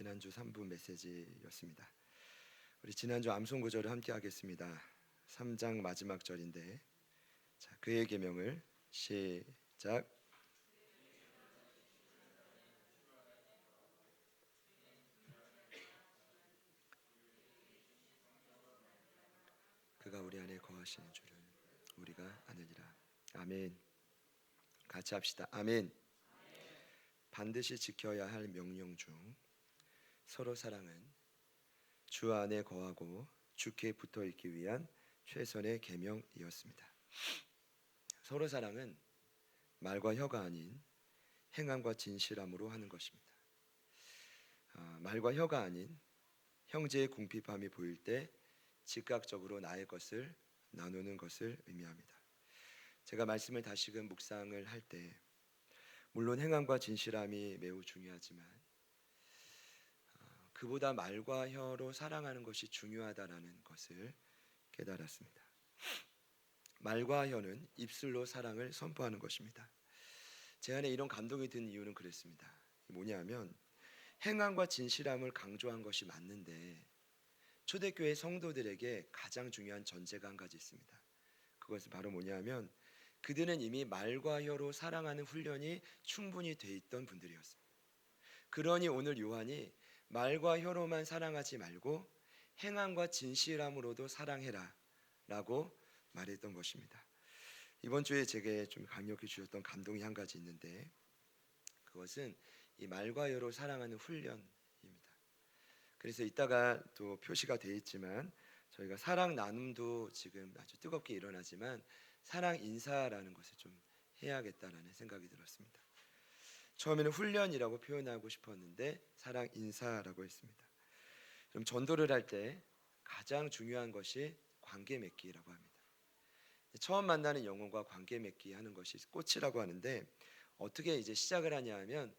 지난주 3부 메시지였습니다. 우리 지난주 암송 구절을 함께 하겠습니다. 3장 마지막 절인데, 자, 그의 계명을 시작. 그가 우리 안에 거하시는 줄을 우리가 아느니라. 아멘. 같이 합시다. 아멘. 반드시 지켜야 할 명령 중 서로 사랑은 주 안에 거하고 주께 붙어 있기 위한 최선의 계명이었습니다. 서로 사랑은 말과 혀가 아닌 행함과 진실함으로 하는 것입니다. 말과 혀가 아닌 형제의 궁핍함이 보일 때 즉각적으로 나의 것을 나누는 것을 의미합니다. 제가 말씀을 다시금 묵상을 할 때 물론 행함과 진실함이 매우 중요하지만 그보다 말과 혀로 사랑하는 것이 중요하다라는 것을 깨달았습니다. 말과 혀는 입술로 사랑을 선포하는 것입니다. 제 안에 이런 감동이 든 이유는 그랬습니다. 뭐냐면 행함과 진실함을 강조한 것이 맞는데 초대교회 성도들에게 가장 중요한 전제가 한 가지 있습니다. 그것은 바로 뭐냐면 그들은 이미 말과 혀로 사랑하는 훈련이 충분히 돼 있던 분들이었습니다. 그러니 오늘 요한이 말과 혀로만 사랑하지 말고 행함과 진실함으로도 사랑해라 라고 말했던 것입니다. 이번 주에 제게 좀 강력히 주셨던 감동이 한 가지 있는데 그것은 이 말과 혀로 사랑하는 훈련입니다. 그래서 이따가 또 표시가 되어 있지만 저희가 사랑 나눔도 지금 아주 뜨겁게 일어나지만 사랑 인사라는 것을 좀 해야겠다라는 생각이 들었습니다. 처음에는 훈련이라고 표현하고 싶었는데 사랑 인사라고 했습니다. 좀 전도를 할 때 가장 중요한 것이 관계 맺기라고 합니다. 처음 만나는 영혼과 관계 맺기 하는 것이 꽃이라고 하는데 어떻게 이제 시작을 하냐 하면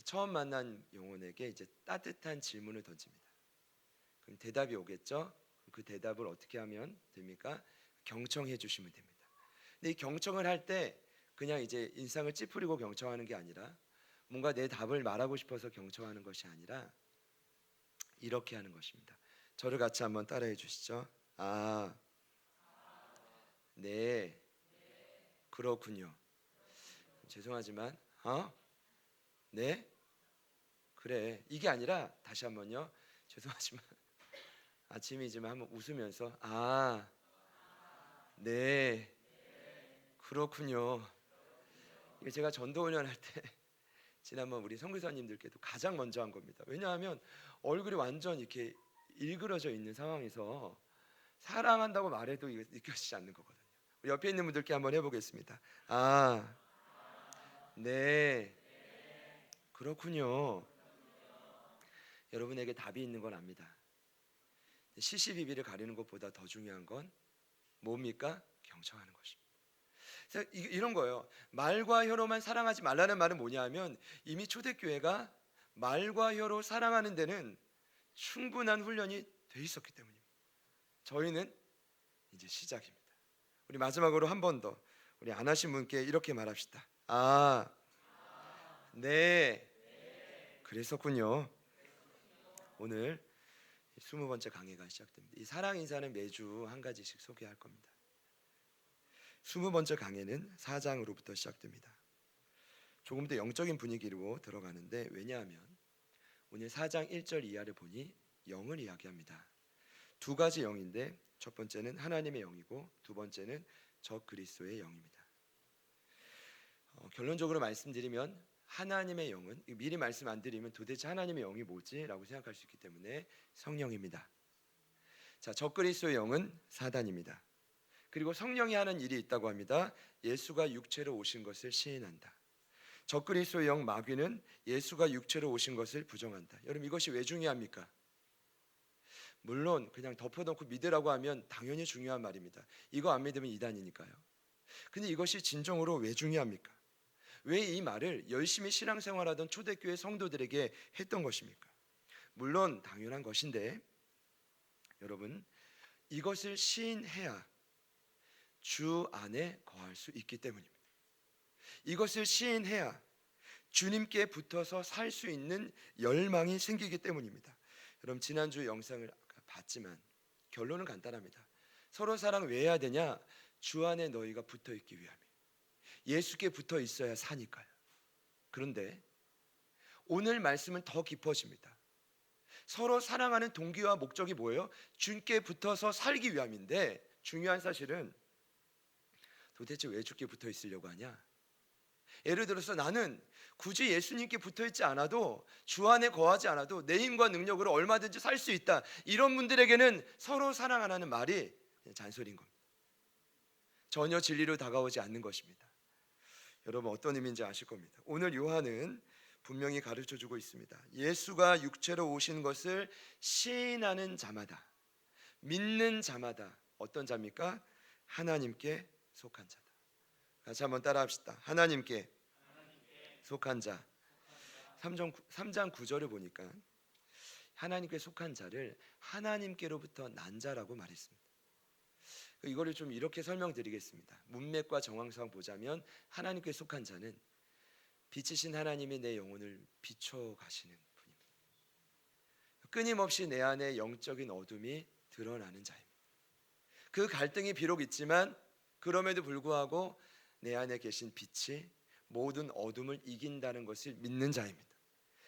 처음 만난 영혼에게 이제 따뜻한 질문을 던집니다. 그럼 대답이 오겠죠? 그 대답을 어떻게 하면 됩니까? 경청해 주시면 됩니다. 근데 이 경청을 할 때 그냥 이제 인상을 찌푸리고 경청하는 게 아니라 뭔가 내 답을 말하고 싶어서 경청하는 것이 아니라 이렇게 하는 것입니다. 저를 같이 한번 따라해 주시죠. 아, 네, 그렇군요. 죄송하지만, 네, 그래. 이게 아니라 다시 한번요. 죄송하지만 아침이지만 한번 웃으면서 네, 그렇군요. 이게 제가 전도 훈련할 때 지난번 우리 선교사님들께도 가장 먼저 한 겁니다. 왜냐하면 얼굴이 완전 이렇게 일그러져 있는 상황에서 사랑한다고 말해도 이게 느껴지지 않는 거거든요. 우리 옆에 있는 분들께 한번 해보겠습니다. 네, 그렇군요. 여러분에게 답이 있는 건 압니다. 시시비비를 가리는 것보다 더 중요한 건 뭡니까? 경청하는 것입니다. 그래서 이런 거예요. 말과 혀로만 사랑하지 말라는 말은 뭐냐면 이미 초대교회가 말과 혀로 사랑하는 데는 충분한 훈련이 돼 있었기 때문입니다. 저희는 이제 시작입니다. 우리 마지막으로 한 번 더 우리 안 하신 분께 이렇게 말합시다. 네, 그랬었군요. 오늘 20번째 강의가 시작됩니다. 이 사랑 인사는 매주 한 가지씩 소개할 겁니다. 20번째 강의는 4장으로부터 시작됩니다. 조금 더 영적인 분위기로 들어가는데 왜냐하면 오늘 4장 1절 이하를 보니 영을 이야기합니다. 두 가지 영인데 첫 번째는 하나님의 영이고 두 번째는 적 그리스도의 영입니다. 결론적으로 말씀드리면 하나님의 영은 미리 말씀 안 드리면 도대체 하나님의 영이 뭐지? 라고 생각할 수 있기 때문에 성령입니다. 자, 적 그리스도의 영은 사단입니다. 그리고 성령이 하는 일이 있다고 합니다. 예수가 육체로 오신 것을 시인한다. 적 그리스도의 영 마귀는 예수가 육체로 오신 것을 부정한다. 여러분 이것이 왜 중요합니까? 물론 그냥 덮어놓고 믿으라고 하면 당연히 중요한 말입니다. 이거 안 믿으면 이단이니까요. 근데 이것이 진정으로 왜 중요합니까? 왜 이 말을 열심히 신앙생활하던 초대교회 성도들에게 했던 것입니까? 물론 당연한 것인데 여러분 이것을 시인해야 주 안에 거할 수 있기 때문입니다. 이것을 시인해야 주님께 붙어서 살 수 있는 열망이 생기기 때문입니다. 여러분 지난주 영상을 봤지만 결론은 간단합니다. 서로 사랑 왜 해야 되냐? 주 안에 너희가 붙어 있기 위함이에요. 예수께 붙어 있어야 사니까요. 그런데 오늘 말씀은 더 깊어집니다. 서로 사랑하는 동기와 목적이 뭐예요? 주님께 붙어서 살기 위함인데, 중요한 사실은 도대체 왜 주께 붙어 있으려고 하냐? 예를 들어서 나는 굳이 예수님께 붙어 있지 않아도, 주 안에 거하지 않아도 내 힘과 능력으로 얼마든지 살 수 있다, 이런 분들에게는 서로 사랑하라는 말이 잔소리인 겁니다. 전혀 진리로 다가오지 않는 것입니다. 여러분 어떤 의미인지 아실 겁니다. 오늘 요한은 분명히 가르쳐주고 있습니다. 예수가 육체로 오신 것을 시인하는 자마다, 믿는 자마다 어떤 자입니까? 하나님께 속한 자다. 같이 한번 따라합시다. 하나님께 속한 자. 3장 9절을 보니까 하나님께 속한 자를 하나님께로부터 난 자라고 말했습니다. 이거를 좀 이렇게 설명드리겠습니다. 문맥과 정황상 보자면 하나님께 속한 자는 빛이신 하나님이 내 영혼을 비춰가시는 분입니다. 끊임없이 내 안에 영적인 어둠이 드러나는 자입니다. 그 갈등이 비록 있지만 그럼에도 불구하고 내 안에 계신 빛이 모든 어둠을 이긴다는 것을 믿는 자입니다.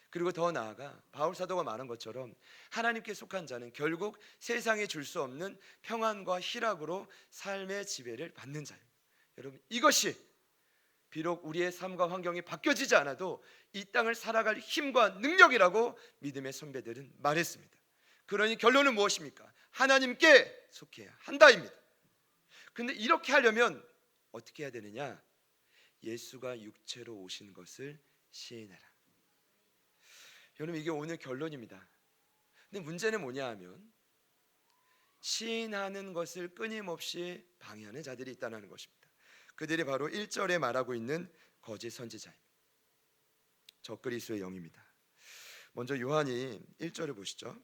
그리고 더 나아가 바울 사도가 말한 것처럼 하나님께 속한 자는 결국 세상에 줄 수 없는 평안과 희락으로 삶의 지배를 받는 자입니다. 여러분 이것이 비록 우리의 삶과 환경이 바뀌어지지 않아도 이 땅을 살아갈 힘과 능력이라고 믿음의 선배들은 말했습니다. 그러니 결론은 무엇입니까? 하나님께 속해야 한다입니다. 근데 이렇게 하려면 어떻게 해야 되느냐? 예수가 육체로 오신 것을 시인해라. 여러분 이게 오늘 결론입니다. 근데 문제는 뭐냐 하면 시인하는 것을 끊임없이 방해하는 자들이 있다는 것입니다. 그들이 바로 1절에 말하고 있는 거짓 선지자입니다. 적그리스도의 영입니다. 먼저 요한이 1절을 보시죠.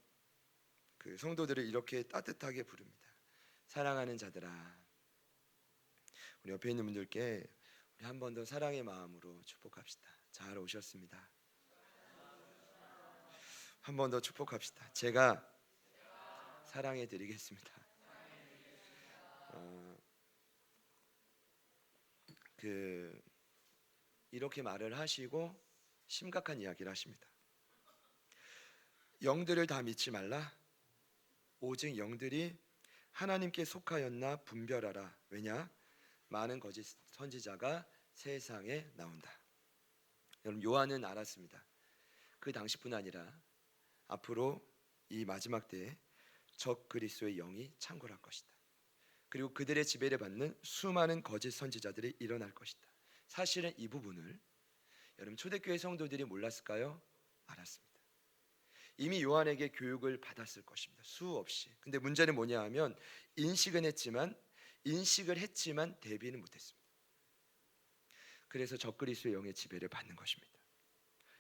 그 성도들을 이렇게 따뜻하게 부릅니다. 사랑하는 자들아. 우리 옆에 있는 분들께 우리 한 번 더 사랑의 마음으로 축복합시다. 잘 오셨습니다. 한 번 더 축복합시다. 제가 사랑해 드리겠습니다. 이렇게 말을 하시고 심각한 이야기를 하십니다. 영들을 다 믿지 말라. 오직 영들이 하나님께 속하였나 분별하라. 왜냐? 많은 거짓 선지자가 세상에 나온다. 여러분 요한은 알았습니다. 그 당시뿐 아니라 앞으로 이 마지막 때에 적그리스도의 영이 창궐할 것이다. 그리고 그들의 지배를 받는 수많은 거짓 선지자들이 일어날 것이다. 사실은 이 부분을 여러분 초대교회 성도들이 몰랐을까요? 알았습니다. 이미 요한에게 교육을 받았을 것입니다. 수없이. 근데 문제는 뭐냐 하면 인식을 했지만 대비는 못했습니다. 그래서 적그리스도의 영의 지배를 받는 것입니다.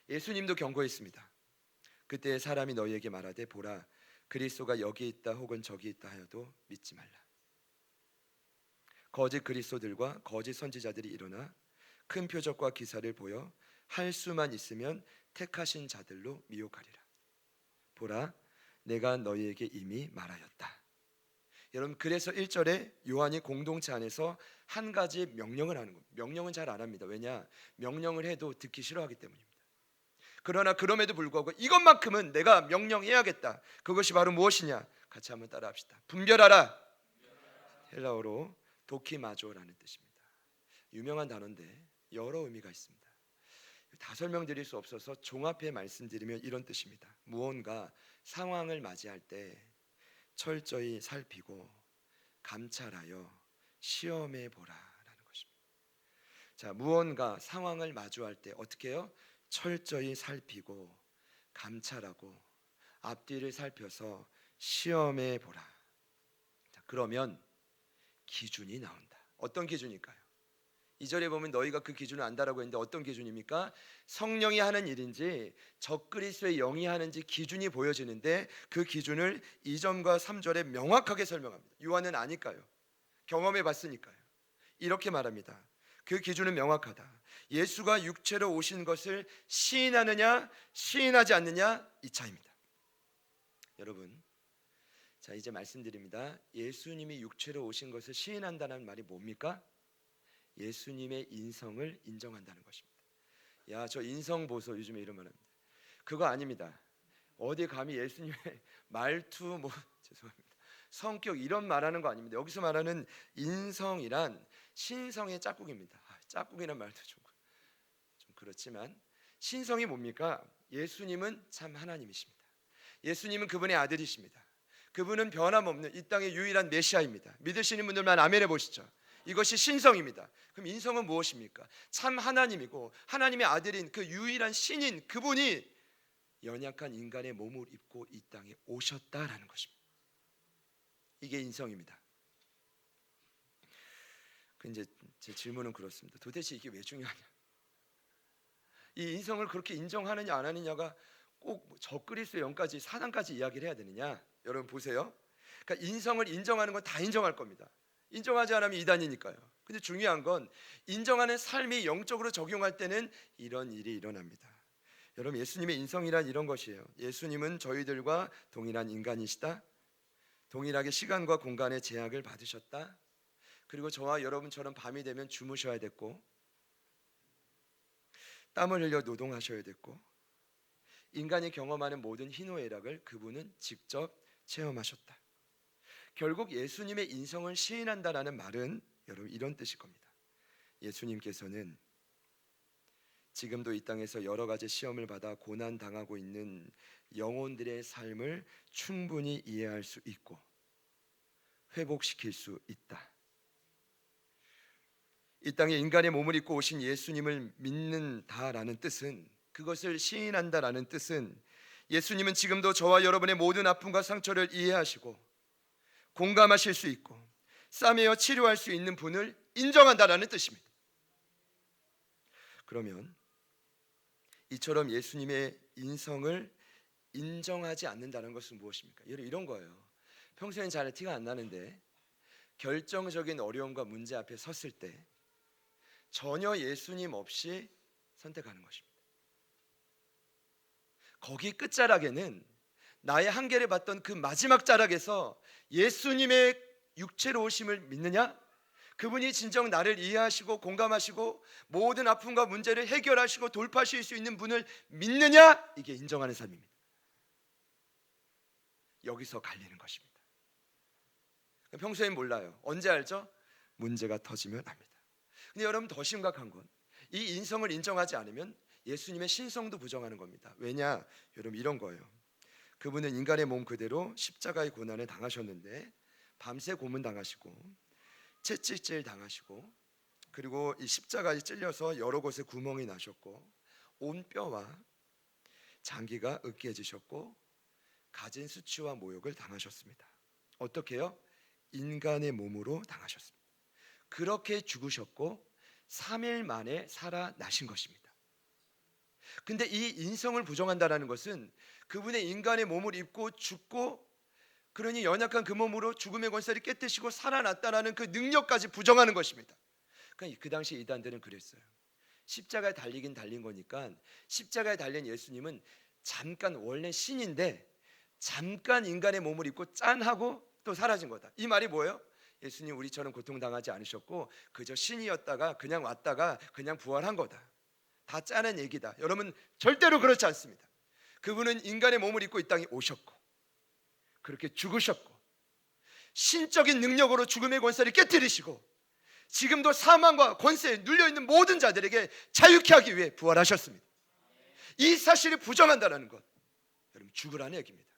예수님도 경고했습니다. 그때 사람이 너희에게 말하되 보라 그리스도가 여기 있다 혹은 저기 있다 하여도 믿지 말라. 거짓 그리스도들과 거짓 선지자들이 일어나 큰 표적과 기사를 보여 할 수만 있으면 택하신 자들로 미혹하리라. 보라 내가 너희에게 이미 말하였다. 여러분 그래서 1절에 요한이 공동체 안에서 한 가지 명령을 하는 겁니다. 명령은 잘 안 합니다. 왜냐? 명령을 해도 듣기 싫어하기 때문입니다. 그러나 그럼에도 불구하고 이것만큼은 내가 명령해야겠다. 그것이 바로 무엇이냐? 같이 한번 따라합시다. 분별하라. 헬라어로 도키마조라는 뜻입니다. 유명한 단어인데 여러 의미가 있습니다. 다 설명드릴 수 없어서 종합해 말씀드리면 이런 뜻입니다. 무언가 상황을 맞이할 때 철저히 살피고 감찰하여 시험해 보라라는 것입니다. 자, 무언가 상황을 마주할 때 어떻게 해요? 철저히 살피고 감찰하고 앞뒤를 살펴서 시험해 보라. 자, 그러면 기준이 나온다. 어떤 기준일까요? 2절에 보면 너희가 그 기준을 안다라고 했는데 어떤 기준입니까? 성령이 하는 일인지 적그리스도의 영이 하는지 기준이 보여지는데 그 기준을 2절과 3절에 명확하게 설명합니다. 요한은 아니까요. 경험해 봤으니까요. 이렇게 말합니다. 그 기준은 명확하다. 예수가 육체로 오신 것을 시인하느냐 시인하지 않느냐 이 차이입니다. 여러분, 자 이제 말씀드립니다. 예수님이 육체로 오신 것을 시인한다는 말이 뭡니까? 예수님의 인성을 인정한다는 것입니다. 야, 저 인성 보소 요즘에 이런 말 합니다. 그거 아닙니다. 어디 감히 예수님의 말투 죄송합니다. 성격 이런 말하는 거 아닙니다. 여기서 말하는 인성이란 신성의 짝꿍입니다. 짝꿍이란 말도 좀 그렇지만 신성이 뭡니까? 예수님은 참 하나님이십니다. 예수님은 그분의 아들이십니다. 그분은 변함없는 이 땅의 유일한 메시아입니다. 믿으시는 분들만 아멘 해보시죠. 이것이 신성입니다. 그럼 인성은 무엇입니까? 참 하나님이고 하나님의 아들인 그 유일한 신인 그분이 연약한 인간의 몸을 입고 이 땅에 오셨다라는 것입니다. 이게 인성입니다. 이제 제 질문은 그렇습니다. 도대체 이게 왜 중요하냐? 이 인성을 그렇게 인정하느냐 안 하느냐가 꼭 적그리스도 영까지 사단까지 이야기를 해야 되느냐? 여러분 보세요. 그러니까 인성을 인정하는 건 다 인정할 겁니다. 인정하지 않으면 이단이니까요. 근데 중요한 건 인정하는 삶이 영적으로 적용할 때는 이런 일이 일어납니다. 여러분, 예수님의 인성이란 이런 것이에요. 예수님은 저희들과 동일한 인간이시다. 동일하게 시간과 공간의 제약을 받으셨다. 그리고 저와 여러분처럼 밤이 되면 주무셔야 됐고 땀을 흘려 노동하셔야 됐고 인간이 경험하는 모든 희노애락을 그분은 직접 체험하셨다. 결국 예수님의 인성을 시인한다라는 말은 여러분 이런 뜻일 겁니다. 예수님께서는 지금도 이 땅에서 여러 가지 시험을 받아 고난 당하고 있는 영혼들의 삶을 충분히 이해할 수 있고 회복시킬 수 있다. 이 땅에 인간의 몸을 입고 오신 예수님을 믿는다라는 뜻은, 그것을 시인한다라는 뜻은 예수님은 지금도 저와 여러분의 모든 아픔과 상처를 이해하시고 공감하실 수 있고 싸매어 치료할 수 있는 분을 인정한다라는 뜻입니다. 그러면 이처럼 예수님의 인성을 인정하지 않는다는 것은 무엇입니까? 이런 거예요. 평소엔 잘 티가 안 나는데 결정적인 어려움과 문제 앞에 섰을 때 전혀 예수님 없이 선택하는 것입니다. 거기 끝자락에는 나의 한계를 봤던 그 마지막 자락에서 예수님의 육체로 오심을 믿느냐? 그분이 진정 나를 이해하시고 공감하시고 모든 아픔과 문제를 해결하시고 돌파하실 수 있는 분을 믿느냐? 이게 인정하는 삶입니다. 여기서 갈리는 것입니다. 평소엔 몰라요. 언제 알죠? 문제가 터지면 압니다. 근데 여러분, 더 심각한 건 이 인성을 인정하지 않으면 예수님의 신성도 부정하는 겁니다. 왜냐? 여러분 이런 거예요. 그분은 인간의 몸 그대로 십자가의 고난을 당하셨는데 밤새 고문 당하시고 채찍질 당하시고 그리고 이 십자가에 찔려서 여러 곳에 구멍이 나셨고 온 뼈와 장기가 으깨지셨고 갖은 수치와 모욕을 당하셨습니다. 어떻게요? 인간의 몸으로 당하셨습니다. 그렇게 죽으셨고 3일 만에 살아나신 것입니다. 근데 이 인성을 부정한다는 것은 그분의 인간의 몸을 입고 죽고 그러니 연약한 그 몸으로 죽음의 권세를 깨뜨리시고 살아났다라는 그 능력까지 부정하는 것입니다. 그러니까 그 당시 이단들은 그랬어요. 십자가에 달리긴 달린 거니까 십자가에 달린 예수님은 잠깐, 원래 신인데 잠깐 인간의 몸을 입고 짠하고 또 사라진 거다. 이 말이 뭐예요? 예수님 우리처럼 고통당하지 않으셨고 그저 신이었다가 그냥 왔다가 그냥 부활한 거다. 다 짜는 얘기다. 여러분 절대로 그렇지 않습니다. 그분은 인간의 몸을 입고 이 땅에 오셨고 그렇게 죽으셨고 신적인 능력으로 죽음의 권세를 깨뜨리시고 지금도 사망과 권세에 눌려있는 모든 자들에게 자유케 하기 위해 부활하셨습니다. 이 사실을 부정한다는 것, 여러분 죽으라는 얘기입니다.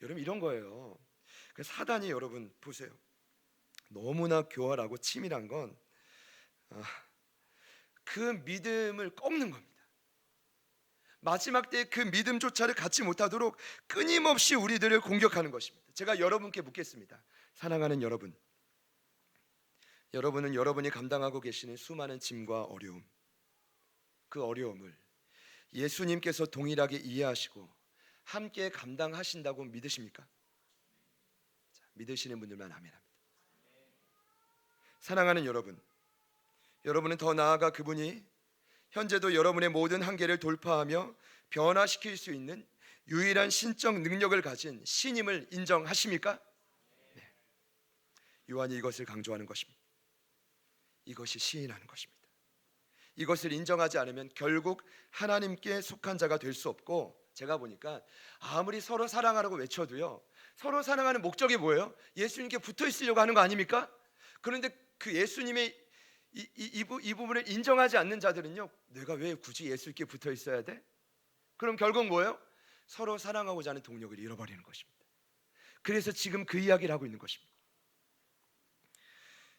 여러분 이런 거예요. 사단이 여러분 보세요. 너무나 교활하고 치밀한 건 그 믿음을 꺾는 겁니다. 마지막 때에 그 믿음조차를 갖지 못하도록 끊임없이 우리들을 공격하는 것입니다. 제가 여러분께 묻겠습니다. 사랑하는 여러분, 여러분은 여러분이 감당하고 계시는 수많은 짐과 어려움, 그 어려움을 예수님께서 동일하게 이해하시고 함께 감당하신다고 믿으십니까? 자, 믿으시는 분들만 아멘합니다. 사랑하는 여러분, 여러분은 더 나아가 그분이 현재도 여러분의 모든 한계를 돌파하며 변화시킬 수 있는 유일한 신적 능력을 가진 신임을 인정하십니까? 네. 요한이 이것을 강조하는 것입니다. 이것이 시인하는 것입니다. 이것을 인정하지 않으면 결국 하나님께 속한 자가 될 수 없고, 제가 보니까 아무리 서로 사랑하라고 외쳐도요, 서로 사랑하는 목적이 뭐예요? 예수님께 붙어 있으려고 하는 거 아닙니까? 그런데 그 예수님의 이 부분을 인정하지 않는 자들은요, 내가 왜 굳이 예수님께 붙어 있어야 돼? 그럼 결국 뭐예요? 서로 사랑하고자 하는 동력을 잃어버리는 것입니다. 그래서 지금 그 이야기를 하고 있는 것입니다.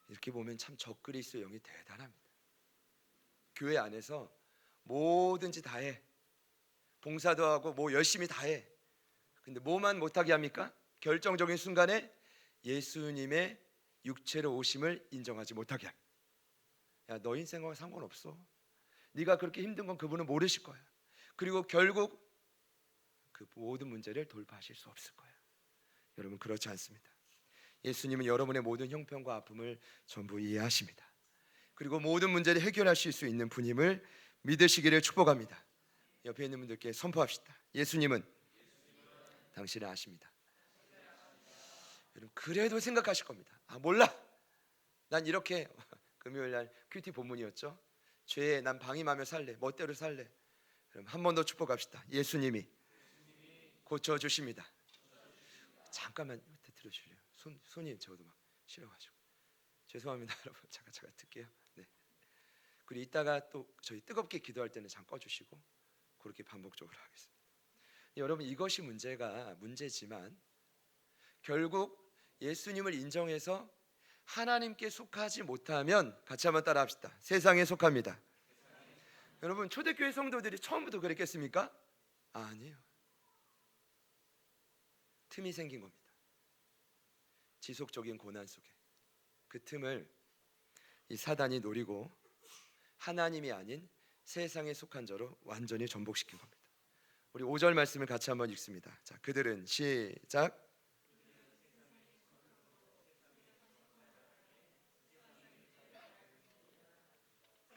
이렇게 보면 참 적그리스도 영이 대단합니다. 교회 안에서 뭐든지 다 해, 봉사도 하고 뭐 열심히 다 해. 근데 뭐만 못하게 합니까? 결정적인 순간에 예수님의 육체로 오심을 인정하지 못하게 합니다. 야, 너 인생과 상관없어. 네가 그렇게 힘든 건 그분은 모르실 거야. 그리고 결국 그 모든 문제를 돌파하실 수 없을 거야. 여러분, 그렇지 않습니다. 예수님은 여러분의 모든 형편과 아픔을 전부 이해하십니다. 그리고 모든 문제를 해결하실 수 있는 분임을 믿으시기를 축복합니다. 옆에 있는 분들께 선포합시다. 예수님은 당신을 아십니다. 여러분, 그래도 생각하실 겁니다. 아, 몰라, 난 이렇게 금요일날 큐티 본문이었죠. 죄에 난 방임하며 살래, 멋대로 살래. 그럼 한 번 더 축복합시다. 예수님이 고쳐주십니다. 잠깐만 들어주실래요? 손이 저도 막 싫어가지고 죄송합니다. 여러분, 잠깐 듣게요. 네. 그리고 이따가 또 저희 뜨겁게 기도할 때는 잠깐 꺼주시고, 그렇게 반복적으로 하겠습니다. 여러분, 이것이 문제지만 결국 예수님을 인정해서 하나님께 속하지 못하면, 같이 한번 따라 합시다. 세상에 속합니다. 여러분, 초대교회 성도들이 처음부터 그랬겠습니까? 아니에요. 틈이 생긴 겁니다. 지속적인 고난 속에 그 틈을 이 사단이 노리고 하나님이 아닌 세상에 속한 자로 완전히 전복시킨 겁니다. 우리 5절 말씀을 같이 한번 읽습니다. 자, 그들은 시작.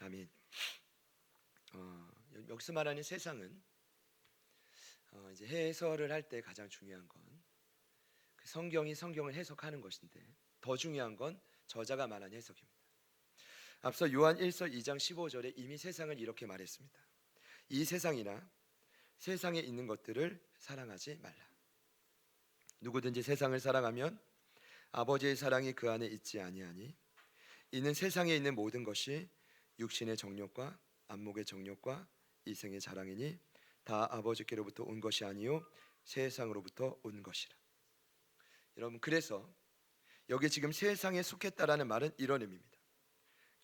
아멘. 여기서 말하는 세상은 이제 해설을 할 때 가장 중요한 건 그 성경이 성경을 해석하는 것인데, 더 중요한 건 저자가 말한 해석입니다. 앞서 요한 1서 2장 15절에 이미 세상을 이렇게 말했습니다. 이 세상이나 세상에 있는 것들을 사랑하지 말라. 누구든지 세상을 사랑하면 아버지의 사랑이 그 안에 있지 아니하니, 이는 세상에 있는 모든 것이 육신의 정욕과 안목의 정욕과 이생의 자랑이니 다 아버지께로부터 온 것이 아니요 세상으로부터 온 것이라. 여러분, 그래서 여기 지금 세상에 속했다라는 말은 이런 의미입니다.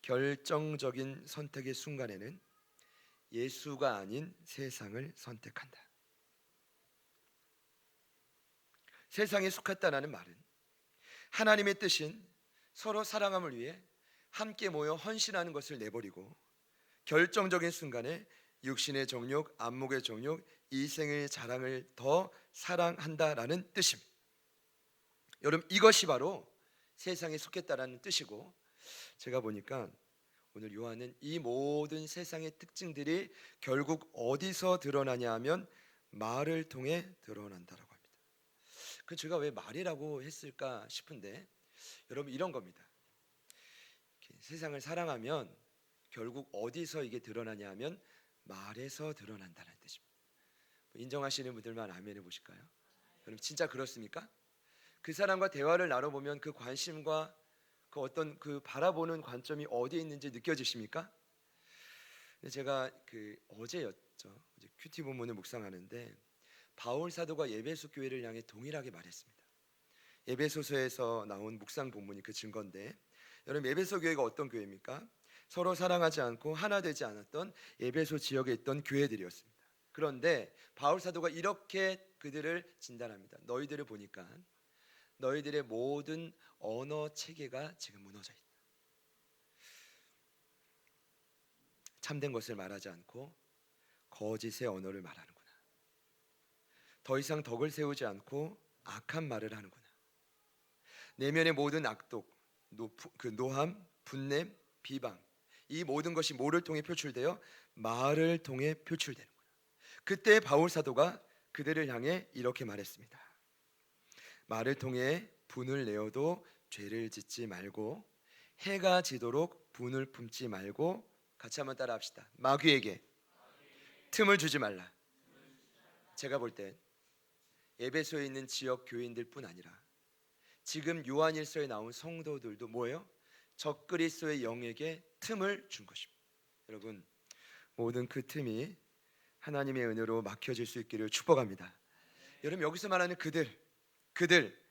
결정적인 선택의 순간에는 예수가 아닌 세상을 선택한다. 세상에 속했다라는 말은 하나님의 뜻인 서로 사랑함을 위해 함께 모여 헌신하는 것을 내버리고 결정적인 순간에 육신의 정욕, 안목의 정욕, 이생의 자랑을 더 사랑한다라는 뜻입니다. 여러분, 이것이 바로 세상에 속했다라는 뜻이고, 제가 보니까 오늘 요한은 이 모든 세상의 특징들이 결국 어디서 드러나냐 하면 말을 통해 드러난다라고 합니다. 그 제가 왜 말이라고 했을까 싶은데, 여러분, 이런 겁니다. 세상을 사랑하면 결국 어디서 이게 드러나냐 하면 말에서 드러난다는 뜻입니다. 인정하시는 분들만 아멘 해보실까요? 여러분, 진짜 그렇습니까? 그 사람과 대화를 나눠보면 그 관심과 그 어떤 그 바라보는 관점이 어디에 있는지 느껴지십니까? 제가 어제였죠. 이제 큐티 본문을 묵상하는데 바울 사도가 에베소 교회를 향해 동일하게 말했습니다. 에베소서에서 나온 묵상 본문이 그 증거인데, 여러분, 에베소 교회가 어떤 교회입니까? 서로 사랑하지 않고 하나 되지 않았던 에베소 지역에 있던 교회들이었습니다. 그런데 바울 사도가 이렇게 그들을 진단합니다. 너희들을 보니까 너희들의 모든 언어 체계가 지금 무너져 있다. 참된 것을 말하지 않고 거짓의 언어를 말하는구나. 더 이상 덕을 세우지 않고 악한 말을 하는구나. 내면의 모든 악독, 노함, 분냄, 비방, 이 모든 것이 뭐를 통해 표출되어 말을 통해 표출되는 거예요. 그때 바울 사도가 그들을 향해 이렇게 말했습니다. 말을 통해 분을 내어도 죄를 짓지 말고 해가 지도록 분을 품지 말고, 같이 한번 따라 합시다. 마귀에게 틈을 주지 말라. 제가 볼 땐 에베소에 있는 지역 교인들뿐 아니라 지금 요한일서에 나온 성도들도 뭐예요? 적그리스도의 영에게 틈을 준 것입니다. 여러분, 모든 그 틈이 하나님의 은혜로 막혀질 수 있기를 축복합니다. 여러분, 여기서 말하는 그들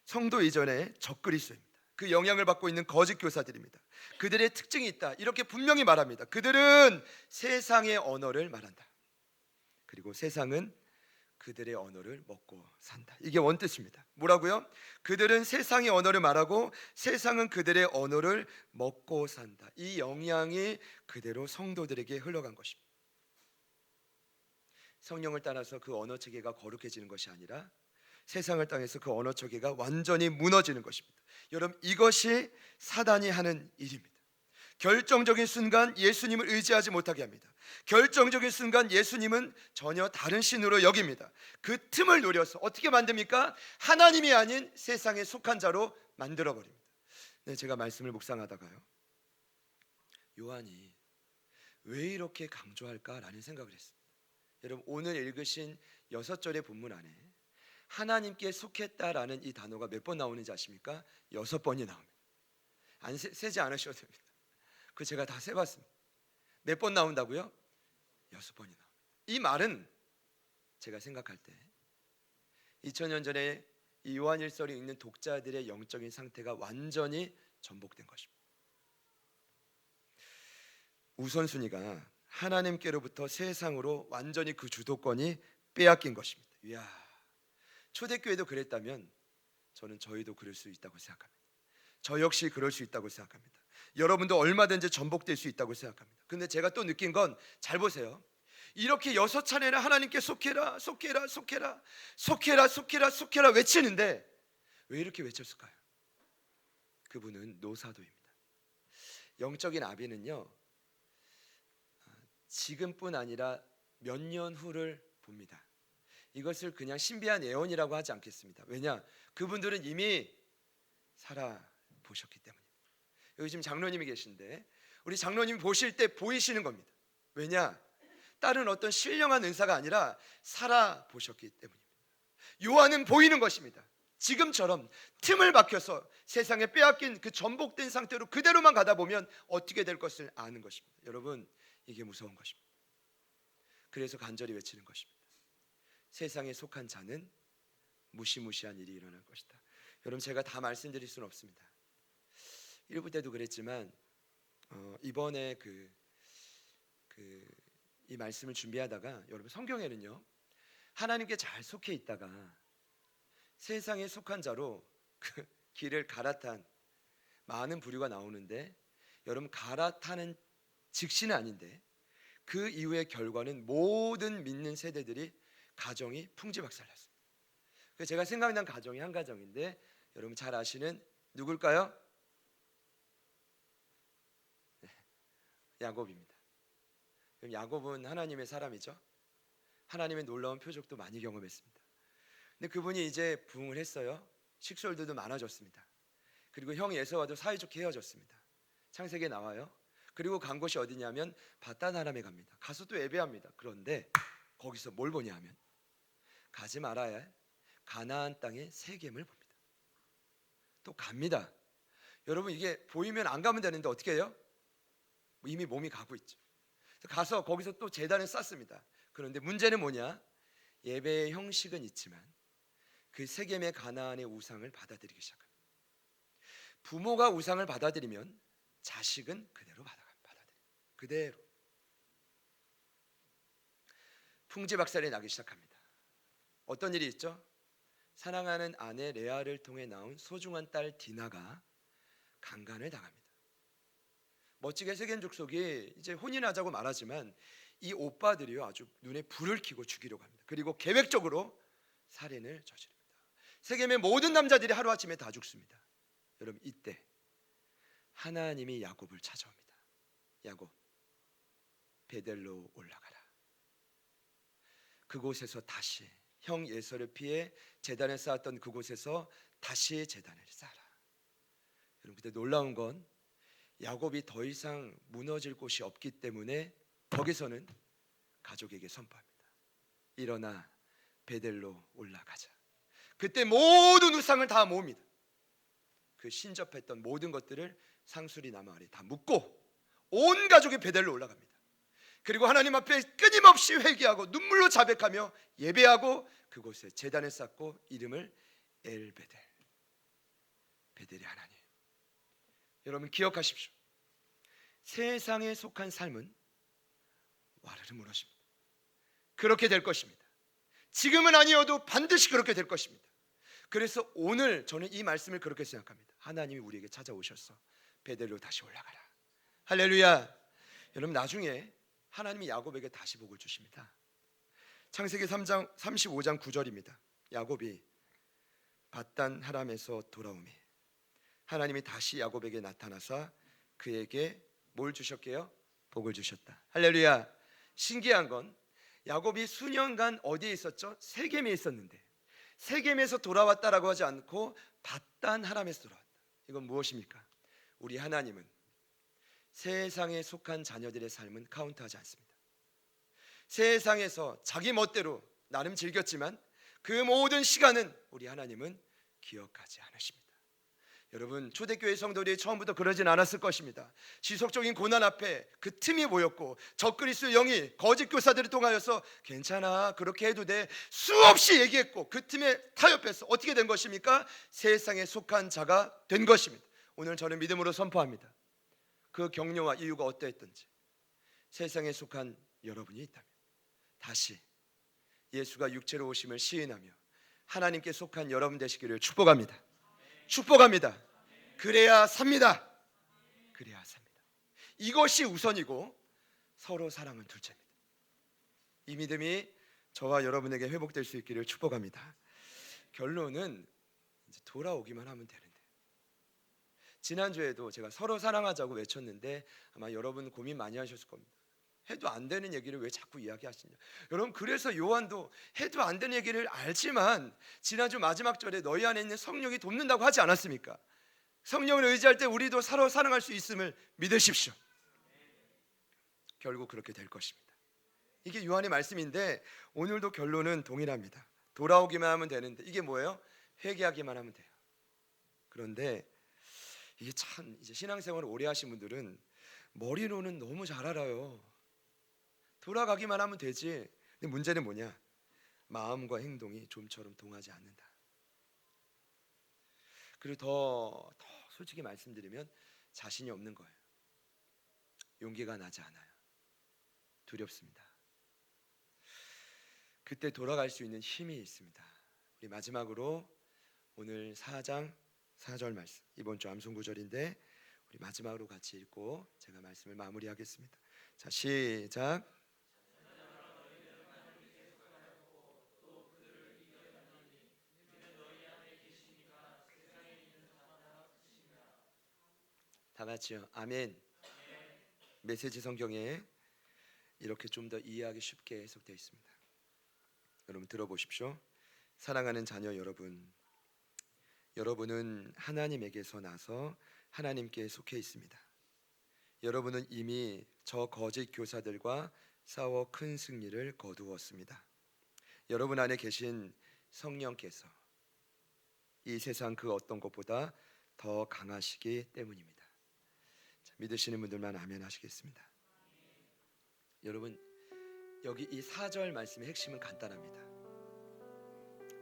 성도 이전에 적그리스도입니다. 그 영향을 받고 있는 거짓 교사들입니다. 그들의 특징이 있다, 이렇게 분명히 말합니다. 그들은 세상의 언어를 말한다. 그리고 세상은 그들의 언어를 먹고 산다. 이게 원뜻입니다. 뭐라고요? 그들은 세상의 언어를 말하고 세상은 그들의 언어를 먹고 산다. 이 영향이 그대로 성도들에게 흘러간 것입니다. 성령을 따라서 그 언어 체계가 거룩해지는 것이 아니라 세상을 땅에서 그 언어 체계가 완전히 무너지는 것입니다. 여러분, 이것이 사단이 하는 일입니다. 결정적인 순간 예수님을 의지하지 못하게 합니다. 결정적인 순간 예수님은 전혀 다른 신으로 여깁니다. 그 틈을 노려서 어떻게 만듭니까? 하나님이 아닌 세상에 속한 자로 만들어버립니다. 네, 제가 말씀을 묵상하다가요, 요한이 왜 이렇게 강조할까라는 생각을 했습니다. 여러분, 오늘 읽으신 6절의 본문 안에 하나님께 속했다라는 이 단어가 몇 번 나오는지 아십니까? 6번이 나옵니다. 안 세지 않으셔도 됩니다. 그 제가 다 세봤습니다. 몇 번 나온다고요? 6번이 나옵니다. 이 말은 제가 생각할 때 2000년 전에 이 요한일서를 읽는 독자들의 영적인 상태가 완전히 전복된 것입니다. 우선순위가 하나님께로부터 세상으로 완전히 그 주도권이 빼앗긴 것입니다. 이야, 초대교회도 그랬다면 저희도 그럴 수 있다고 생각합니다. 저 역시 그럴 수 있다고 생각합니다. 여러분도 얼마든지 전복될 수 있다고 생각합니다. 근데 제가 또 느낀 건, 잘 보세요. 이렇게 6차례나 하나님께 속해라 속해라 속해라 속해라 속해라 속해라 외치는데 왜 이렇게 외쳤을까요? 그분은 노사도입니다. 영적인 아비는요, 지금뿐 아니라 몇 년 후를 봅니다. 이것을 그냥 신비한 예언이라고 하지 않겠습니다. 왜냐? 그분들은 이미 살아보셨기 때문입니다. 여기 지금 장로님이 계신데 우리 장로님이 보실 때 보이시는 겁니다. 왜냐? 다른 어떤 신령한 은사가 아니라 살아보셨기 때문입니다. 요한은 보이는 것입니다. 지금처럼 틈을 막혀서 세상에 빼앗긴 그 전복된 상태로 그대로만 가다 보면 어떻게 될 것을 아는 것입니다. 여러분, 이게 무서운 것입니다. 그래서 간절히 외치는 것입니다. 세상에 속한 자는 무시무시한 일이 일어날 것이다. 여러분, 제가 다 말씀드릴 수는 없습니다. 1부 때도 그랬지만 이번에 이 말씀을 준비하다가 여러분, 성경에는요, 하나님께 잘 속해 있다가 세상에 속한 자로 그 길을 갈아탄 많은 부류가 나오는데, 여러분, 갈아타는 즉시는 아닌데 그 이후의 결과는 모든 믿는 세대들이 가정이 풍지박살났습니다. 그래서 제가 생각난 가정이 한 가정인데 여러분 잘 아시는 누굴까요? 네, 야곱입니다. 그럼 야곱은 하나님의 사람이죠. 하나님의 놀라운 표적도 많이 경험했습니다. 근데 그분이 이제 부흥을 했어요. 식솔들도 많아졌습니다. 그리고 형 에서와도 사이좋게 헤어졌습니다. 창세기에 나와요. 그리고 간 곳이 어디냐면 바단 아람에 갑니다. 가서 또 예배합니다. 그런데 거기서 뭘 보냐 하면 가지 말아야 할 가나안 땅의 세겜을 봅니다. 또 갑니다. 여러분, 이게 보이면 안 가면 되는데 어떻게 해요? 이미 몸이 가고 있죠. 가서 거기서 또 제단을 쌓습니다. 그런데 문제는 뭐냐? 예배의 형식은 있지만 그 세겜의 가나안의 우상을 받아들이기 시작합니다. 부모가 우상을 받아들이면 자식은 그대로 받아들여요. 그대로 풍지박살이 나기 시작합니다. 어떤 일이 있죠? 사랑하는 아내 레아를 통해 나온 소중한 딸 디나가 강간을 당합니다. 멋지게 세겜 족속이 이제 혼인하자고 말하지만 이 오빠들이요, 아주 눈에 불을 켜고 죽이려고 합니다. 그리고 계획적으로 살인을 저지릅니다. 세겜의 모든 남자들이 하루아침에 다 죽습니다. 여러분, 이때 하나님이 야곱을 찾아옵니다. 야곱, 베델로 올라가라. 그곳에서 다시 형 예서를 피해 제단을 쌓았던 그곳에서 다시 제단을 쌓아라. 여러분, 근데 놀라운 건 야곱이 더 이상 무너질 곳이 없기 때문에 거기서는 가족에게 선포합니다. 일어나 베델로 올라가자. 그때 모든 우상을 다 모읍니다. 그 신접했던 모든 것들을 상수리 나무 아래 다 묶고 온 가족이 베델로 올라갑니다. 그리고 하나님 앞에 끊임없이 회개하고 눈물로 자백하며 예배하고 그곳에 제단을 쌓고 이름을 엘베델, 베델의 하나님. 여러분 기억하십시오. 세상에 속한 삶은 와르르 무너집니다. 그렇게 될 것입니다. 지금은 아니어도 반드시 그렇게 될 것입니다. 그래서 오늘 저는 이 말씀을 그렇게 생각합니다. 하나님이 우리에게 찾아오셔서 베델로 다시 올라가라. 할렐루야. 여러분 나중에 하나님이 야곱에게 다시 복을 주십니다. 창세기 3장 35장 9절입니다. 야곱이 밧단 하람에서 돌아오매 하나님이 다시 야곱에게 나타나사 그에게 뭘 주셨게요? 복을 주셨다. 할렐루야. 신기한 건 야곱이 수년간 어디에 있었죠? 세겜에 있었는데 세겜에서 돌아왔다라고 하지 않고 밧단 하람에서 돌아왔다. 이건 무엇입니까? 우리 하나님은 세상에 속한 자녀들의 삶은 카운트하지 않습니다. 세상에서 자기 멋대로 나름 즐겼지만 그 모든 시간은 우리 하나님은 기억하지 않으십니다. 여러분 초대교회 성도들이 처음부터 그러진 않았을 것입니다. 지속적인 고난 앞에 그 틈이 보였고 적그리스도 영이 거짓 교사들을 통하여서 괜찮아 그렇게 해도 돼 수없이 얘기했고 그 틈에 타협해서 어떻게 된 것입니까? 세상에 속한 자가 된 것입니다. 오늘 저는 믿음으로 선포합니다. 그 격려와 이유가 어떠했든지 세상에 속한 여러분이 있다면 다시 예수가 육체로 오심을 시인하며 하나님께 속한 여러분 되시기를 축복합니다. 축복합니다. 그래야 삽니다. 그래야 삽니다. 이것이 우선이고 서로 사랑은 둘째입니다. 이 믿음이 저와 여러분에게 회복될 수 있기를 축복합니다. 결론은 이제 돌아오기만 하면 되는데 지난주에도 제가 서로 사랑하자고 외쳤는데 아마 여러분 고민 많이 하셨을 겁니다. 해도 안 되는 얘기를 왜 자꾸 이야기하시냐. 여러분 그래서 요한도 해도 안 되는 얘기를 알지만 지난주 마지막 절에 너희 안에 있는 성령이 돕는다고 하지 않았습니까? 성령을 의지할 때 우리도 서로 사랑할 수 있음을 믿으십시오. 결국 그렇게 될 것입니다. 이게 요한의 말씀인데 오늘도 결론은 동일합니다. 돌아오기만 하면 되는데 이게 뭐예요? 회개하기만 하면 돼요. 그런데 이게 참 이제 신앙생활을 오래 하신 분들은 머리로는 너무 잘 알아요. 돌아가기만 하면 되지. 근데 문제는 뭐냐? 마음과 행동이 좀처럼 동하지 않는다. 그리고 더 솔직히 말씀드리면 자신이 없는 거예요. 용기가 나지 않아요. 두렵습니다. 그때 돌아갈 수 있는 힘이 있습니다. 우리 마지막으로 오늘 4장 4절 말씀, 이번 주 암송 구절인데 우리 마지막으로 같이 읽고 제가 말씀을 마무리하겠습니다. 자, 시작. 다 같이요. 아멘. 메시지 성경에 이렇게 좀 더 이해하기 쉽게 해석되어 있습니다. 여러분 들어보십시오. 사랑하는 자녀 여러분, 여러분은 하나님에게서 나서 하나님께 속해 있습니다. 여러분은 이미 저 거짓 교사들과 싸워 큰 승리를 거두었습니다. 여러분 안에 계신 성령께서 이 세상 그 어떤 것보다 더 강하시기 때문입니다. 자, 믿으시는 분들만 아멘 하시겠습니다. 여러분 여기 이 4절 말씀의 핵심은 간단합니다.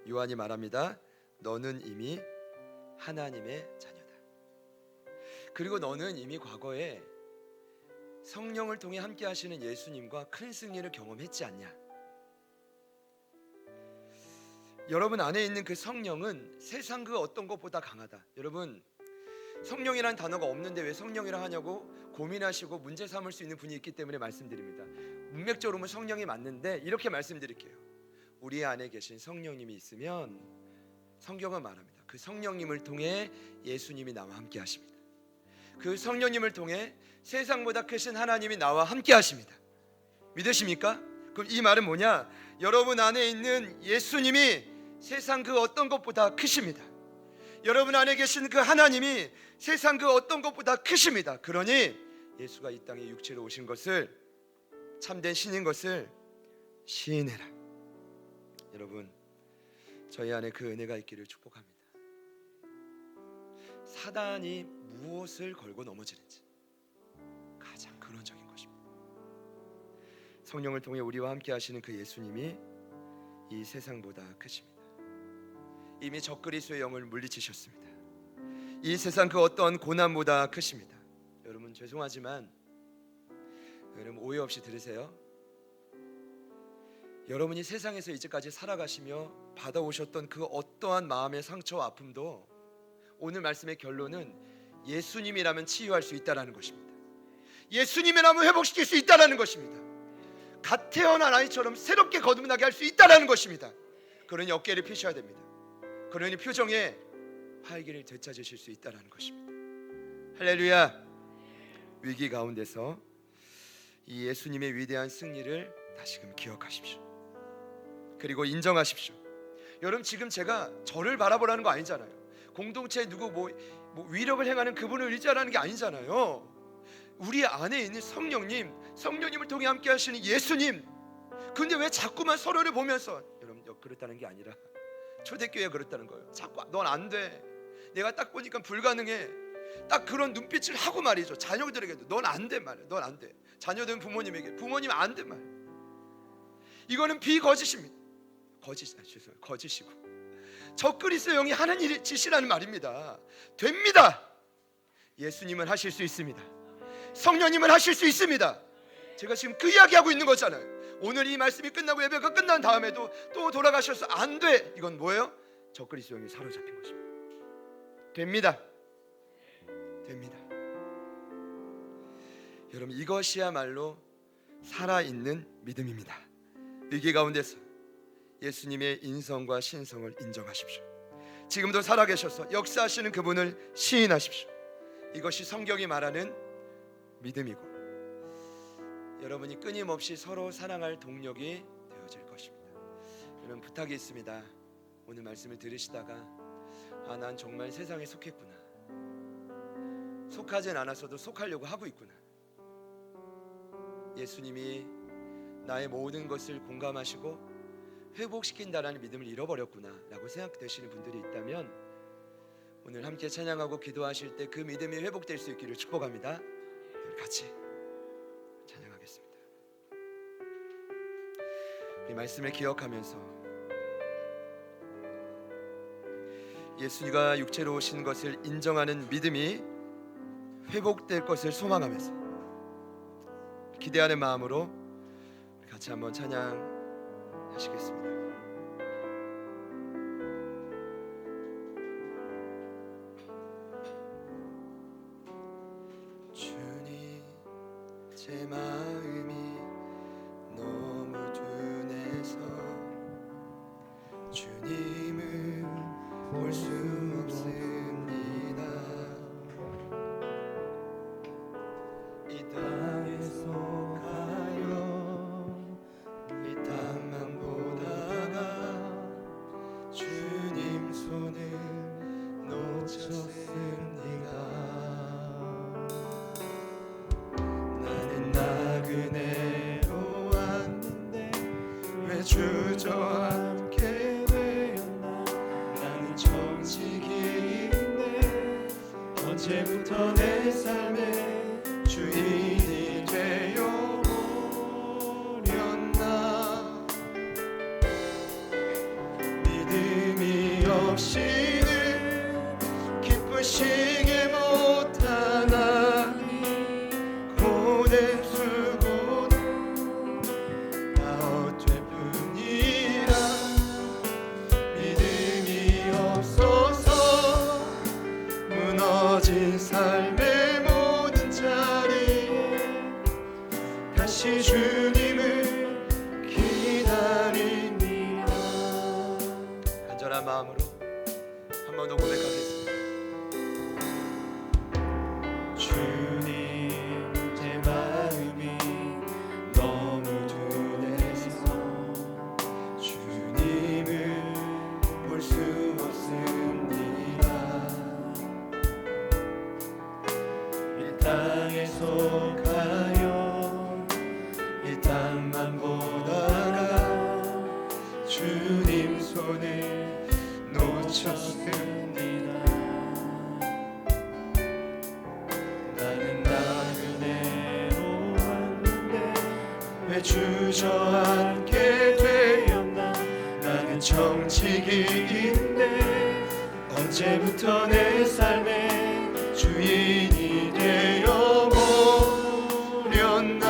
요한이 말합니다. 너는 이미 하나님의 자녀다. 그리고 너는 이미 과거에 성령을 통해 함께 하시는 예수님과 큰 승리를 경험했지 않냐? 여러분 안에 있는 그 성령은 세상 그 어떤 것보다 강하다. 여러분 성령이라는 단어가 없는데 왜 성령이라 하냐고 고민하시고 문제 삼을 수 있는 분이 있기 때문에 말씀드립니다. 문맥적으로는 성령이 맞는데 이렇게 말씀드릴게요. 우리 안에 계신 성령님이 있으면 성경은 말합니다. 그 성령님을 통해 예수님이 나와 함께 하십니다. 그 성령님을 통해 세상보다 크신 하나님이 나와 함께 하십니다. 믿으십니까? 그럼 이 말은 뭐냐? 여러분 안에 있는 예수님이 세상 그 어떤 것보다 크십니다. 여러분 안에 계신 그 하나님이 세상 그 어떤 것보다 크십니다. 그러니 예수가 이 땅에 육체로 오신 것을, 참된 신인 것을 시인해라. 여러분, 저희 안에 그 은혜가 있기를 축복합니다. 사단이 무엇을 걸고 넘어지는지 가장 근원적인 것입니다. 성령을 통해 우리와 함께 하시는 그 예수님이 이 세상보다 크십니다. 이미 적그리스도의 영을 물리치셨습니다. 이 세상 그 어떤 고난보다 크십니다. 여러분, 죄송하지만 여러분 오해 없이 들으세요. 여러분이 세상에서 이제까지 살아가시며 받아오셨던 그 어떠한 마음의 상처와 아픔도 오늘 말씀의 결론은 예수님이라면 치유할 수 있다라는 것입니다. 예수님이라면 회복시킬 수 있다라는 것입니다. 갓 태어난 아이처럼 새롭게 거듭나게 할 수 있다라는 것입니다. 그러니 어깨를 펴셔야 됩니다. 그러니 표정에 활기를 되찾으실 수 있다라는 것입니다. 할렐루야. 위기 가운데서 이 예수님의 위대한 승리를 다시금 기억하십시오. 그리고 인정하십시오. 여러분, 지금 제가 저를 바라보라는 거 아니잖아요. 공동체에 누구 뭐 위력을 행하는 그분을 의지하라는 게 아니잖아요. 우리 안에 있는 성령님을 통해 함께 하시는 예수님. 근데 왜 자꾸만 서로를 보면서, 여러분 그렇다는 게 아니라 초대교회가 그렇다는 거예요. 자꾸 넌 안 돼, 내가 딱 보니까 불가능해, 딱 그런 눈빛을 하고 말이죠. 자녀들에게도 넌 안 돼 말이에요. 넌 안 돼. 자녀들은 부모님에게, 부모님 안 돼 말이에요. 이거는 비거짓입니다. 거짓이고 적그리스도 영이 하는 짓이라는 말입니다. 됩니다. 예수님은 하실 수 있습니다. 성령님은 하실 수 있습니다. 제가 지금 그 이야기하고 있는 거잖아요. 오늘 이 말씀이 끝나고 예배가 끝난 다음에도 또 돌아가셔서 안 돼. 이건 뭐예요? 적그리스도 영이 사로잡힌 것입니다. 됩니다. 됩니다. 여러분, 이것이야말로 살아있는 믿음입니다. 위기 가운데서 예수님의 인성과 신성을 인정하십시오. 지금도 살아계셔서 역사하시는 그분을 시인하십시오. 이것이 성경이 말하는 믿음이고, 여러분이 끊임없이 서로 사랑할 동력이 되어질 것입니다. 여러분, 부탁이 있습니다. 오늘 말씀을 들으시다가 난 정말 세상에 속했구나, 속하진 않았어도 속하려고 하고 있구나, 예수님이 나의 모든 것을 공감하시고 회복시킨다라는 믿음을 잃어버렸구나 라고 생각되시는 분들이 있다면, 오늘 함께 찬양하고 기도하실 때 그 믿음이 회복될 수 있기를 축복합니다. 같이 찬양하겠습니다. 이 말씀을 기억하면서 예수님과 육체로 오신 것을 인정하는 믿음이 회복될 것을 소망하면서 기대하는 마음으로 같이 한번 찬양하시겠습니다. 주님, 제 마음이 너무 둔해서 주님을 볼 수 없습니다. 이 땅에서 가요, 이 땅만 보다가 주님 손을 놓쳤습니다. 나는 나그네로 왔는데 왜 주저앉게 되었나. 나는 정직인데 언제부터 내 삶의 주인이 되어버렸나. 믿음이 없이는 기쁘시게 못하나니 고된 수고는 다 헛될 뿐이라. 믿음이 없어서 무너진 삶의 모든 자리에 다시 주님을 기다립니다. 간절한 마음으로 한 번 더 고백하겠습니다. 주님, 제 마음이 너무 멈췄습니다. 나는 나그네로 왔는데 왜 주저앉게 되었나. 나는 정직인데 언제부터 내 삶의 주인이 되어 버렸나.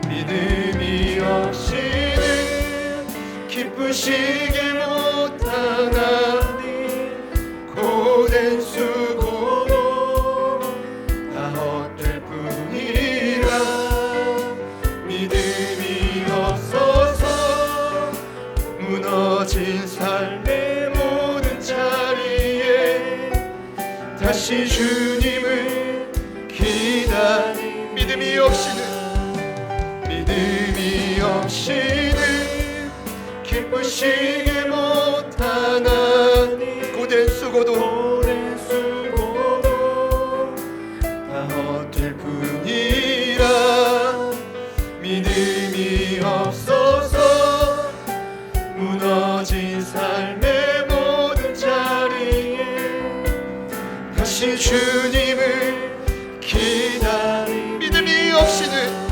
믿음이 없이는 기쁘시게 못하나니 고된 수고도 다 헛될 뿐이라. 믿음이 없어서 무너진 삶의 모든 자리에 다시 주님을 기다리. 믿음이 없이는 기쁘시게 못하나니 고된 수고도 다 헛될 뿐이라. 믿음이 없어서 무너진 삶의 모든 자리에 다시 주님을 기다리. 믿음이 없이는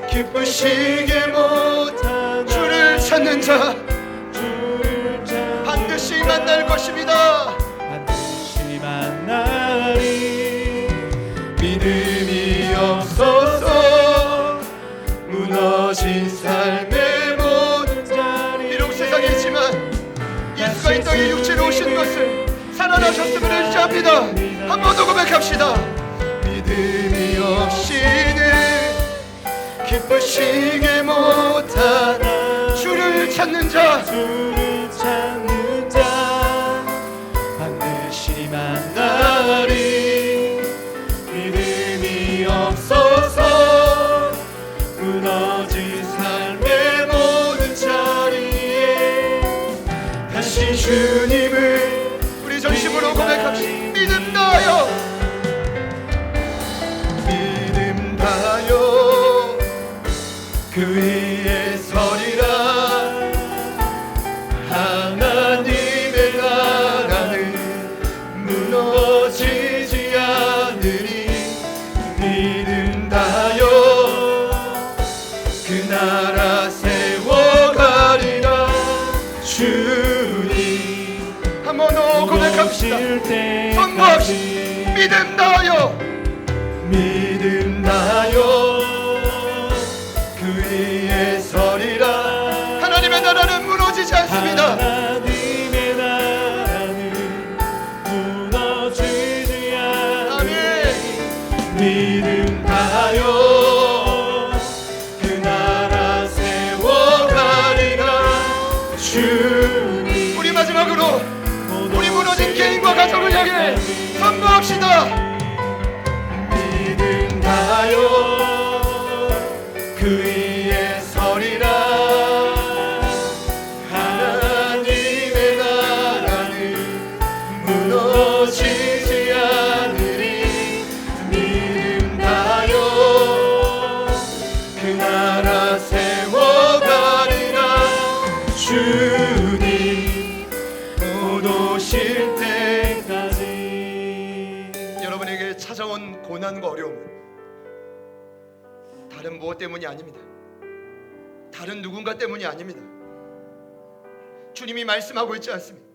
기쁘시게 못한 주를 찾는 자 반드시 만날 것입니다. 반드시 만나리. 믿음이 없어서 무너진 삶의 모든 자리. 비록 세상에 있지만 예수가 이 땅에 육체로 오신 것을 살아나셨음을 의지합니다. 한 번 더 고백합시다. 믿음이 없이는 기쁘시게 못한 주를 찾는 자 반드시 만나리. 믿음이 없어서 무너진 삶의 모든 자리에 다시 주님을 우리 전심으로 고백합시다. 믿음 다하여 그 위에 서리라. 하나님의 나라는 무너지지 않으리. 믿음 다하여 그 나라 세워가리라. 주님 한 번 더 고백합시다. 선포합시다. 믿음 다하여 위에 서리라. 하나님의 나라는 무너지지 않습니다. 하나님의 나라는 무너지지 않으리. 믿음 다하여 그 나라 세워가리라. 주님. 우리 마지막으로 우리 무너진 개인과 가정을 향해 선포합시다. 믿음 다하여 그 위에 서리라. 하나님의 나라는 무너지지 않으리. 믿음 다하여 그 나라 세워가리라. 주님 곧 오실 때까지. 여러분에게 찾아온 고난과 어려움은 다른 무엇 때문이 아닙니다. 다른 누군가 때문이 아닙니다. 주님이 말씀하고 있지 않습니다.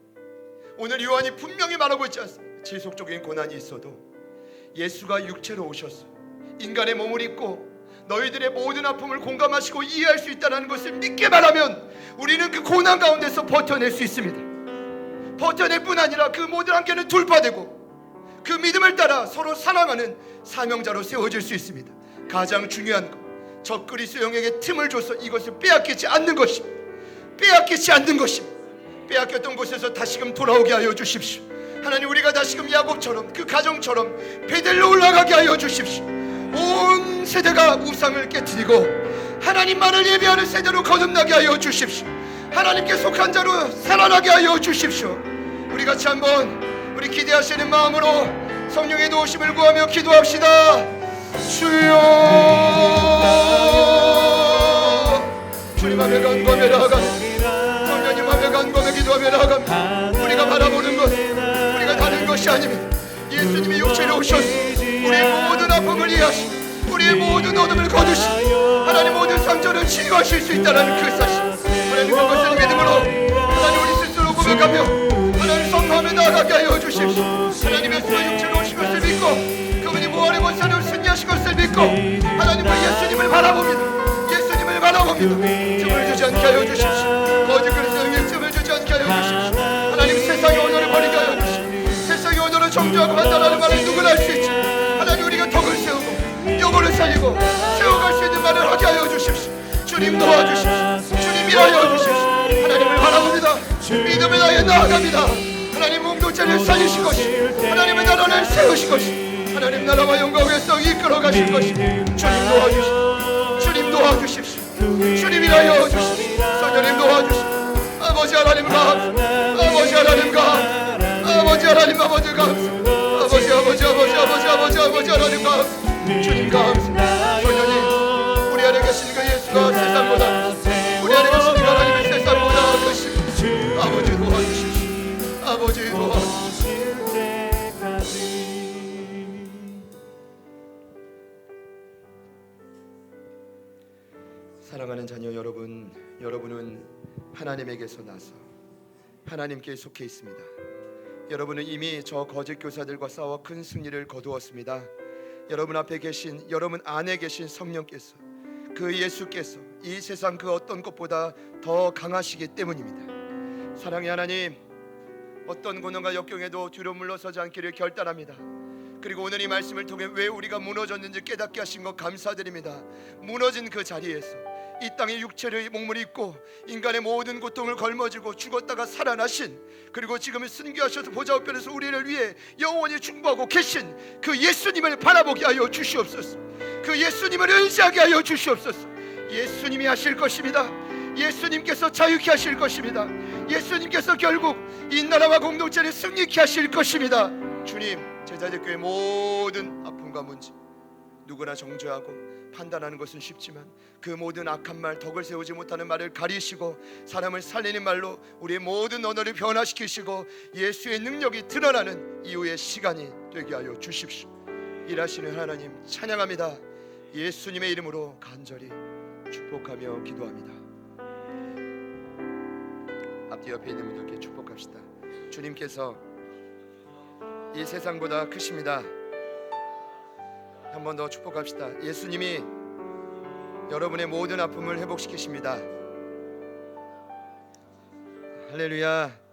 오늘 요한이 분명히 말하고 있지 않습니다. 지속적인 고난이 있어도 예수가 육체로 오셔서 인간의 몸을 입고 너희들의 모든 아픔을 공감하시고 이해할 수 있다는 것을 믿게 말하면 우리는 그 고난 가운데서 버텨낼 수 있습니다. 버텨낼 뿐 아니라 그 모든 한계는 돌파되고 그 믿음을 따라 서로 사랑하는 사명자로 세워질 수 있습니다. 가장 중요한 것, 적그리스도 영에게 틈을 줘서 이것을 빼앗기지 않는 것입니다. 빼앗겼던 곳에서 다시금 돌아오게 하여 주십시오. 하나님, 우리가 다시금 야곱처럼 그 가정처럼 베델로 올라가게 하여 주십시오. 온 세대가 우상을 깨트리고 하나님만을 예배하는 세대로 거듭나게 하여 주십시오. 하나님께 속한 자로 살아나게 하여 주십시오. 우리 같이 한번 우리 기대하시는 마음으로 성령의 도우심을 구하며 기도합시다. 주여 간구하며 간구하며 나아갑니다. 성령님 앞에 간구하며 기도하며 나아갑니다. 우리가 바라보는 것, 우리가 다른 것이 아닙니다. 예수님이 육체로 오셔서 우리의 모든 아픔을 이해하시고 우리의 모든 어둠을 거두시고 하나님 모든 상처를 치유하실 수 있다는 그 사실, 하나님 그것을 믿음으로 하나님 우리 스스로 고백하며 하나님 선포하며 나아가게 하여 주십시오. 하나님 예수가 육체로 오신 것을 믿고 그분이 무한의 권세를 승리하신 것을 믿고 하나님 그 예수님을 바라봅니다. 예수님을 바라봅니다. 틈을 주지 않게 하여 주십시오. 거짓 그리스도에게 틈을 주지 않게 하여 주십시오. 하나님 세상의 언어를 버리게 하여 주십시오. 세상의 언어를 정죄하고 판단하는 말을 누구나 할 수 있지. 하나님 우리가 덕을 세우고 영혼을 살리고 세워갈 수 있는 말을 하게 하여 주십시오. 주님 도와주십시오. 주님 일하여 주십시오. 하나님을 바라봅니다. 믿음을 다해 나아갑니다. 하나님 공동체를 살리실 것이, 하나님의 나라를 세우실 것이, 하나님 나라와 영광의 성 이끌어 가실 것이, 주님 도와주십시오. 주님 도와주십시오. 주님 일하여 주십시오. 성령님 도와주십시오. 아버지 하나님 감사합니다. 아버지 하나님 감사합니다. 아버지 하나님 아버지 감사합니다. 아버지 하나님 감사합니다. 주님 감사합니다. 성령님 우리 안에 계신 그 예수가 세상보다, 우리 안에 계신 그 하나님의 세상보다 크신 아버지 도와주십시오. 아버지 도와주십시오. 사랑하는 자녀 여러분, 여러분은 하나님에게서 나서 하나님께 속해 있습니다. 여러분은 이미 저 거짓 교사들과 싸워 큰 승리를 거두었습니다. 여러분 앞에 계신, 여러분 안에 계신 성령께서, 그 예수께서 이 세상 그 어떤 것보다 더 강하시기 때문입니다. 사랑의 하나님, 어떤 고난과 역경에도 뒤로 물러서지 않기를 결단합니다. 그리고 오늘 이 말씀을 통해 왜 우리가 무너졌는지 깨닫게 하신 것 감사드립니다. 무너진 그 자리에서 이 땅의 육체를 몸을 입고 인간의 모든 고통을 걸머쥐고 죽었다가 살아나신, 그리고 지금은 순교하셔서 보좌 우편에서 우리를 위해 영원히 충고하고 계신 그 예수님을 바라보게 하여 주시옵소서. 그 예수님을 의지하게 하여 주시옵소서. 예수님이 하실 것입니다. 예수님께서 자유케 하실 것입니다. 예수님께서 결국 이 나라와 공동체를 승리케 하실 것입니다. 주님, 제자들교회 모든 아픔과 문제, 누구나 정죄하고 판단하는 것은 쉽지만 그 모든 악한 말, 덕을 세우지 못하는 말을 가리시고 사람을 살리는 말로 우리의 모든 언어를 변화시키시고 예수의 능력이 드러나는 이후의 시간이 되게 하여 주십시오. 일하시는 하나님 찬양합니다. 예수님의 이름으로 간절히 축복하며 기도합니다. 앞뒤 옆에 있는 분들께 축복합시다. 주님께서 이 세상보다 크십니다. 한 번 더 축복합시다. 예수님이 여러분의 모든 아픔을 회복시키십니다. 할렐루야.